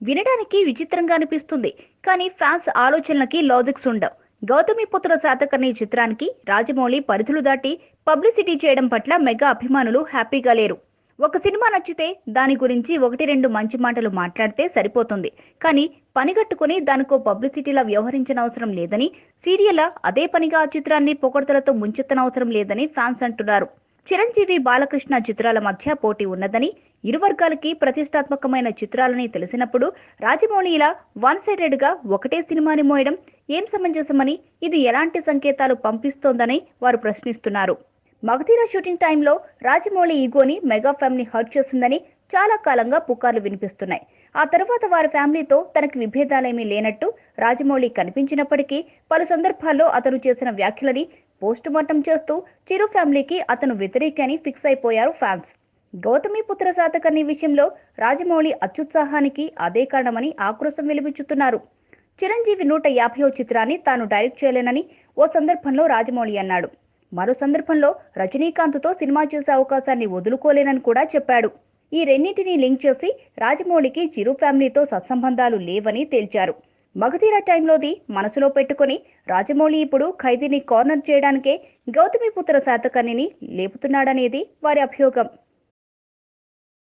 వినడానికి విచిత్రంగా అనిపిస్తుంది, కానీ ఫ్యాన్స్ ఆలోచనలకి లాజిక్స్ ఉండవు. గౌతమిపుత్ర శాతకర్ణి చిత్రానికి రాజమౌళి పరిధులు దాటి పబ్లిసిటీ చేయడం పట్ల మెగా అభిమానులు హ్యాపీగా లేరు. ఒక సినిమా నచ్చితే దాని గురించి ఒకటి రెండు మంచి మాటలు మాట్లాడితే సరిపోతుంది. కానీ పనిగట్టుకుని దానికో పబ్లిసిటీలా వ్యవహరించనవసరం లేదని, సీరియల్లా అదే పనిగా ఆ చిత్రాన్ని పొగడ్తలతో ముంచెత్తనవసరం లేదని ఫ్యాన్స్ అంటున్నారు. చిరంజీవి బాలకృష్ణ చిత్రాల మధ్య పోటీ ఉన్నదని, ఇరు వర్గాలకి ప్రతిష్టాత్మకమైన చిత్రాలని తెలిసినప్పుడు రాజమౌళి ఇలా వన్ సైడెడ్ గా ఒకటే సినిమాని మోయడం ఏం సమంజసమని, ఇది ఎలాంటి సంకేతాలు పంపిస్తోందని వారు ప్రశ్నిస్తున్నారు. మగధీర షూటింగ్ టైంలో రాజమౌళి ఈగోని మెగా ఫ్యామిలీ హర్ట్ చేసిందని చాలా కాలంగా పుకార్లు వినిపిస్తున్నాయి. ఆ తర్వాత వారి ఫ్యామిలీతో తనకి విభేదాలేమీ లేనట్టు రాజమౌళి కనిపించినప్పటికీ పలు సందర్భాల్లో అతను చేసిన వ్యాఖ్యలని పోస్ట్ మార్టం చేస్తూ చిరు ఫ్యామిలీకి అతను వ్యతిరేకని ఫిక్స్ అయిపోయారు ఫ్యాన్స్. గౌతమిపుత్ర శాతకర్ణి విషయంలో రాజమౌళి అత్యుత్సాహానికి అదే కారణమని ఆక్రోశం వెలిబుచ్చుతున్నారు. చిరంజీవి 150వ చిత్రాన్ని తాను డైరెక్ట్ చేయలేనని ఓ సందర్భంలో రాజమౌళి అన్నాడు. మరో సందర్భంలో రజనీకాంత్తో సినిమా చేసే అవకాశాన్ని వదులుకోలేనని కూడా చెప్పాడు. ఈ రెండింటినీ లింక్ చేసి రాజమౌళికి చిరు ఫ్యామిలీతో సత్సంబంధాలు లేవని తేల్చారు. మగధీర టైంలోది మనసులో పెట్టుకుని రాజమౌళి ఇప్పుడు ఖైదీని కార్నర్ చేయడానికే గౌతమిపుత్ర శాతకర్ణిని లేపుతున్నాడనేది వారి అభియోగం.